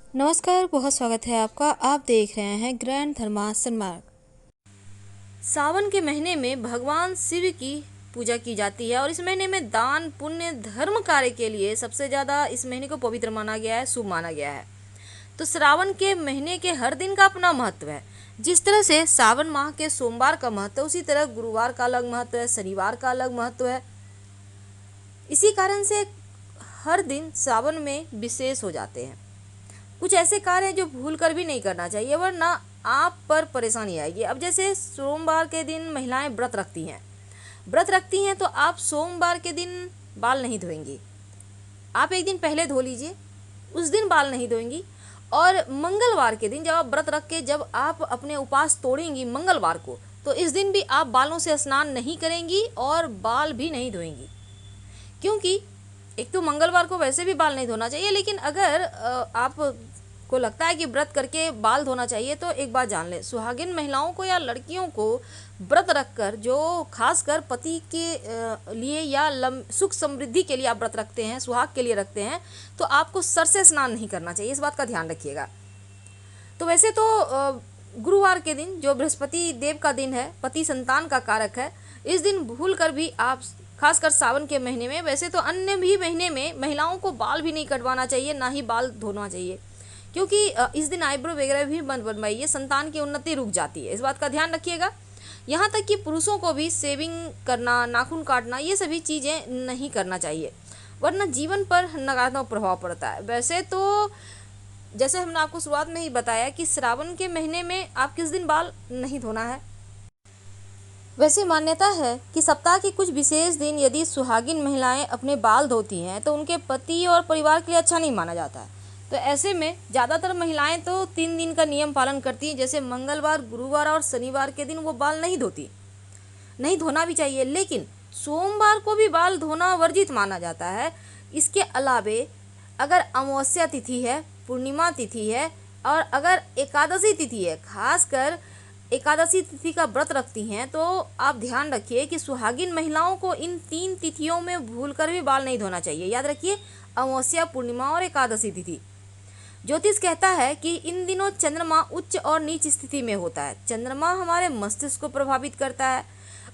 नमस्कार, बहुत स्वागत है आपका। आप देख रहे हैं ग्रैंड धर्मासन मार्ग। सावन के महीने में भगवान शिव की पूजा की जाती है और इस महीने में दान पुण्य धर्म कार्य के लिए सबसे ज़्यादा इस महीने को पवित्र माना गया है, शुभ माना गया है। तो श्रावण के महीने के हर दिन का अपना महत्व है। जिस तरह से सावन माह के सोमवार का महत्व है, उसी तरह गुरुवार का अलग महत्व है, शनिवार का अलग महत्व है। इसी कारण से हर दिन सावन में विशेष हो जाते हैं। कुछ ऐसे कार्य हैं जो भूल कर भी नहीं करना चाहिए, वरना आप पर परेशानी आएगी। अब जैसे सोमवार के दिन महिलाएं व्रत रखती हैं तो आप सोमवार के दिन बाल नहीं धोएंगी। आप एक दिन पहले धो लीजिए, उस दिन बाल नहीं धोएंगी। और मंगलवार के दिन जब आप व्रत रख के जब आप अपने उपवास तोड़ेंगी मंगलवार को, तो इस दिन भी आप बालों से स्नान नहीं करेंगी और बाल भी नहीं धोएंगी। क्योंकि एक तो मंगलवार को वैसे भी बाल नहीं धोना चाहिए, लेकिन अगर आप को लगता है कि व्रत करके बाल धोना चाहिए तो एक बात जान लें, सुहागिन महिलाओं को या लड़कियों को व्रत रखकर, जो खासकर पति के लिए या सुख समृद्धि के लिए आप व्रत रखते हैं, सुहाग के लिए रखते हैं, तो आपको सर से स्नान नहीं करना चाहिए। इस बात का ध्यान रखिएगा। तो वैसे तो गुरुवार के दिन जो बृहस्पति देव का दिन है, पति संतान का कारक है, इस दिन भूल कर भी आप, खासकर सावन के महीने में, वैसे तो अन्य भी महीने में महिलाओं को बाल भी नहीं कटवाना चाहिए, ना ही बाल धोना चाहिए। क्योंकि इस दिन आईब्रो वगैरह भी मत बनवाइए, संतान की उन्नति रुक जाती है। इस बात का ध्यान रखिएगा। यहाँ तक कि पुरुषों को भी शेविंग करना, नाखून काटना, ये सभी चीज़ें नहीं करना चाहिए, वरना जीवन पर नकारात्मक प्रभाव पड़ता है। वैसे तो जैसे हमने आपको शुरुआत में ही बताया कि श्रावण के महीने में आप किस दिन बाल नहीं धोना है। वैसे मान्यता है कि सप्ताह के कुछ विशेष दिन यदि सुहागिन महिलाएं अपने बाल धोती हैं तो उनके पति और परिवार के लिए अच्छा नहीं माना जाता है। तो ऐसे में ज़्यादातर महिलाएं तो 3 दिन का नियम पालन करती हैं, जैसे मंगलवार, गुरुवार और शनिवार के दिन वो बाल नहीं धोती। नहीं धोना भी चाहिए, लेकिन सोमवार को भी बाल धोना वर्जित माना जाता है। इसके अलावे अगर अमावस्या तिथि है, पूर्णिमा तिथि है और अगर एकादशी तिथि है, खासकर एकादशी तिथि का व्रत रखती हैं, तो आप ध्यान रखिए कि सुहागिन महिलाओं को इन 3 तिथियों में भूलकर भी बाल नहीं धोना चाहिए। याद रखिए, अमावस्या, पूर्णिमा और एकादशी तिथि। ज्योतिष कहता है कि इन दिनों चंद्रमा उच्च और नीच स्थिति में होता है। चंद्रमा हमारे मस्तिष्क को प्रभावित करता है।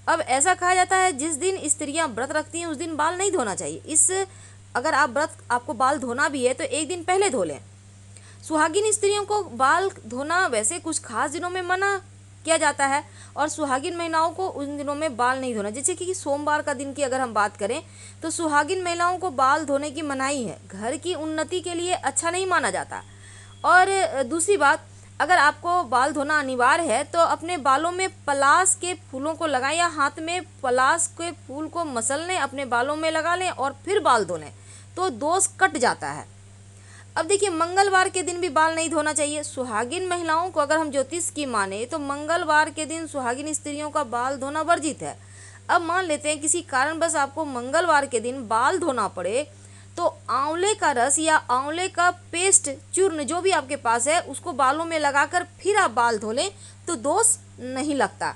अब ऐसा कहा जाता है जिस दिन स्त्रियां व्रत रखती हैं उस दिन बाल नहीं धोना चाहिए। अगर आपको बाल धोना भी है तो एक दिन पहले धो लें। सुहागिन स्त्रियों को बाल धोना वैसे कुछ खास दिनों में मना किया जाता है और सुहागिन महिलाओं को उन दिनों में बाल नहीं धोना। जैसे कि सोमवार का दिन की अगर हम बात करें तो सुहागिन महिलाओं को बाल धोने की मनाही है, घर की उन्नति के लिए अच्छा नहीं माना जाता। और दूसरी बात, अगर आपको बाल धोना अनिवार्य है तो अपने बालों में पलाश के फूलों को लगाएं या हाथ में पलाश के फूल को मसल लें, अपने बालों में लगा लें और फिर बाल धो लें, तो दोष कट जाता है। अब देखिए, मंगलवार के दिन भी बाल नहीं धोना चाहिए। सुहागिन महिलाओं को अगर हम ज्योतिष की माने तो मंगलवार के दिन सुहागिन स्त्रियों का बाल धोना वर्जित है। अब मान लेते हैं किसी कारणवश आपको मंगलवार के दिन बाल धोना पड़े, तो आंवले का रस या आंवले का पेस्ट, चूर्ण जो भी आपके पास है, उसको बालों में लगाकर फिर आप बाल धो लें तो दोष नहीं लगता।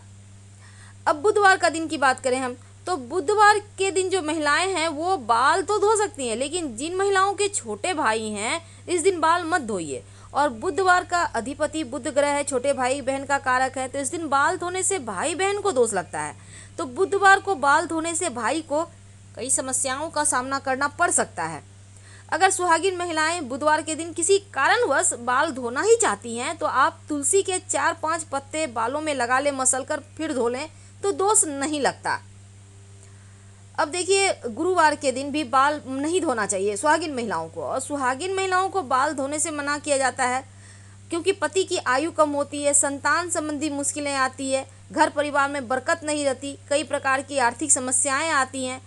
अब बुधवार का दिन की बात करें हम, तो बुधवार के दिन जो महिलाएं हैं वो बाल तो धो सकती हैं, लेकिन जिन महिलाओं के छोटे भाई हैं इस दिन बाल मत धोइए। और बुधवार का अधिपति बुध ग्रह है, छोटे भाई बहन का कारक है, तो इस दिन बाल धोने से भाई बहन को दोष लगता है। तो बुधवार को बाल धोने से भाई को कई समस्याओं का सामना करना पड़ सकता है। अगर सुहागिन महिलाएं बुधवार के दिन किसी कारणवश बाल धोना ही चाहती हैं तो आप तुलसी के 4-5 पत्ते बालों में लगा लें, मसल कर फिर धो लें, तो दोष नहीं लगता। अब देखिए, गुरुवार के दिन भी बाल नहीं धोना चाहिए सुहागिन महिलाओं को, और सुहागिन महिलाओं को बाल धोने से मना किया जाता है क्योंकि पति की आयु कम होती है, संतान संबंधी मुश्किलें आती है, घर परिवार में बरकत नहीं रहती, कई प्रकार की आर्थिक समस्याएं आती हैं।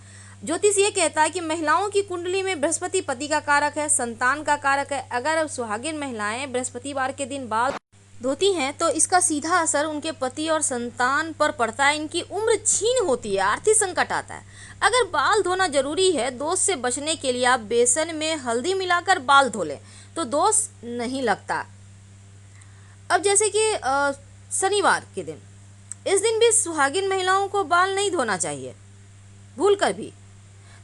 ज्योतिष ये कहता है कि महिलाओं की कुंडली में बृहस्पति पति का कारक है, संतान का कारक है। अगर सुहागिन महिलाएं बृहस्पतिवार के दिन बाल धोती हैं तो इसका सीधा असर उनके पति और संतान पर पड़ता है। इनकी उम्र छीन होती है, आर्थिक संकट आता है। अगर बाल धोना जरूरी है, दोष से बचने के लिए आप बेसन में हल्दी मिलाकर बाल धो लें तो दोष नहीं लगता। अब जैसे कि शनिवार के दिन, इस दिन भी सुहागिन महिलाओं को बाल नहीं धोना चाहिए भूल कर भी।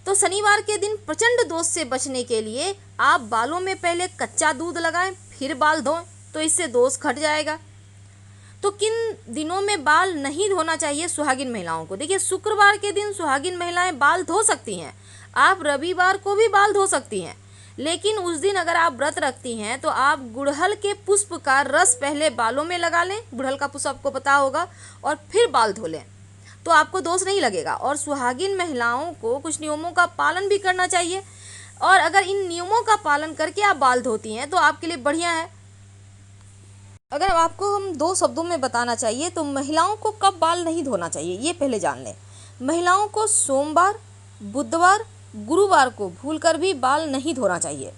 तो शनिवार के दिन प्रचंड दोष से बचने के लिए आप बालों में पहले कच्चा दूध लगाएं फिर बाल धोएं, तो इससे दोष घट जाएगा। तो किन दिनों में बाल नहीं धोना चाहिए सुहागिन महिलाओं को? देखिए, शुक्रवार के दिन सुहागिन महिलाएं बाल धो सकती हैं। आप रविवार को भी बाल धो सकती हैं, लेकिन उस दिन अगर आप व्रत रखती हैं तो आप गुड़हल के पुष्प का रस पहले बालों में लगा लें, गुड़हल का पुष्प आपको पता होगा, और फिर बाल धो लें, तो आपको दोष नहीं लगेगा। और सुहागिन महिलाओं को कुछ नियमों का पालन भी करना चाहिए, और अगर इन नियमों का पालन करके आप बाल धोती हैं तो आपके लिए बढ़िया है। अगर आपको हम 2 शब्दों में बताना चाहिए तो महिलाओं को कब बाल नहीं धोना चाहिए ये पहले जान लें। महिलाओं को सोमवार, बुधवार, गुरुवार को भूलकर भी बाल नहीं धोना चाहिए।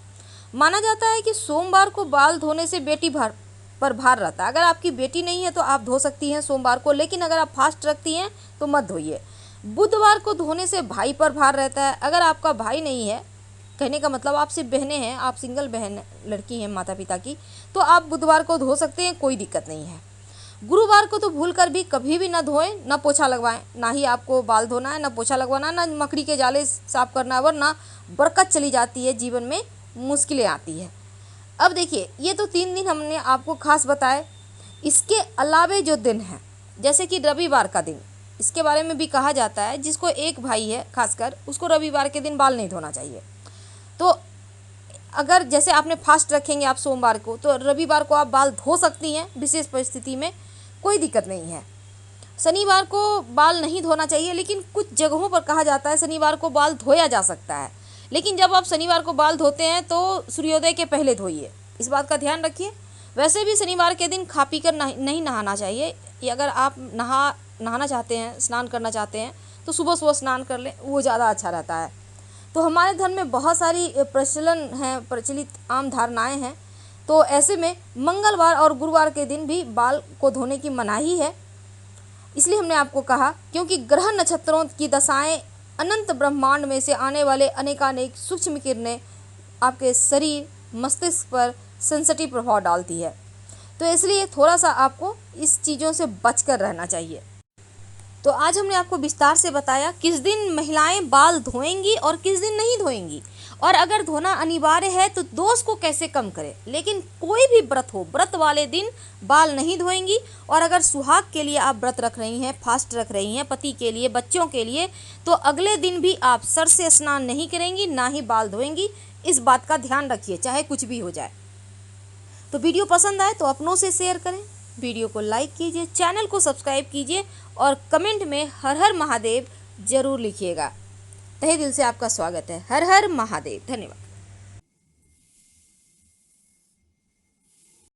माना जाता है कि सोमवार को बाल धोने से बेटी पर भार रहता है। अगर आपकी बेटी नहीं है तो आप धो सकती हैं सोमवार को, लेकिन अगर आप फास्ट रखती हैं तो मत धोइए। बुधवार को धोने से भाई पर भार रहता है। अगर आपका भाई नहीं है, कहने का मतलब आप सिर्फ बहनें हैं, आप सिंगल बहन लड़की हैं माता पिता की, तो आप बुधवार को धो सकते हैं, कोई दिक्कत नहीं है। गुरुवार को तो भूलकर भी कभी भी ना धोएं, ना पोछा लगवाएं। ना ही आपको बाल धोना है, ना पोछा लगवाना, ना मकड़ी के जाले साफ करना है, वरना बरकत चली जाती है, जीवन में मुश्किलें आती है। अब देखिए, ये तो 3 दिन हमने आपको खास बताए। इसके अलावे जो दिन हैं, जैसे कि रविवार का दिन, इसके बारे में भी कहा जाता है जिसको एक भाई है खासकर, उसको रविवार के दिन बाल नहीं धोना चाहिए। तो अगर जैसे आपने फास्ट रखेंगे आप सोमवार को, तो रविवार को आप बाल धो सकती हैं विशेष परिस्थिति में, कोई दिक्कत नहीं है। शनिवार को बाल नहीं धोना चाहिए, लेकिन कुछ जगहों पर कहा जाता है शनिवार को बाल धोया जा सकता है, लेकिन जब आप शनिवार को बाल धोते हैं तो सूर्योदय के पहले धोइए, इस बात का ध्यान रखिए। वैसे भी शनिवार के दिन खा पी कर नहीं नहाना चाहिए। अगर आप नहाना चाहते हैं, स्नान करना चाहते हैं, तो सुबह सुबह स्नान कर लें, वो ज़्यादा अच्छा रहता है। तो हमारे धर्म में बहुत सारी प्रचलित आम धारणाएं हैं। तो ऐसे में मंगलवार और गुरुवार के दिन भी बाल को धोने की मनाही है। इसलिए हमने आपको कहा, क्योंकि ग्रह नक्षत्रों की दशाएं अनंत ब्रह्मांड में से आने वाले अनेकानेक सूक्ष्म किरणें आपके शरीर, मस्तिष्क पर सेंसिटिव प्रभाव डालती है। तो इसलिए थोड़ा सा आपको इस चीज़ों से बचकर रहना चाहिए। तो आज हमने आपको विस्तार से बताया किस दिन महिलाएं बाल धोएंगी और किस दिन नहीं धोएंगी, और अगर धोना अनिवार्य है तो दोष को कैसे कम करें। लेकिन कोई भी व्रत हो, व्रत वाले दिन बाल नहीं धोएंगी। और अगर सुहाग के लिए आप व्रत रख रही हैं, फास्ट रख रही हैं, पति के लिए, बच्चों के लिए, तो अगले दिन भी आप सर से स्नान नहीं करेंगी, ना ही बाल धोएंगी। इस बात का ध्यान रखिए, चाहे कुछ भी हो जाए। तो वीडियो पसंद आए तो अपनों से शेयर करें, वीडियो को लाइक कीजिए, चैनल को सब्सक्राइब कीजिए, और कमेंट में हर हर महादेव जरूर लिखिएगा। तहे दिल से आपका स्वागत है। हर हर महादेव। धन्यवाद।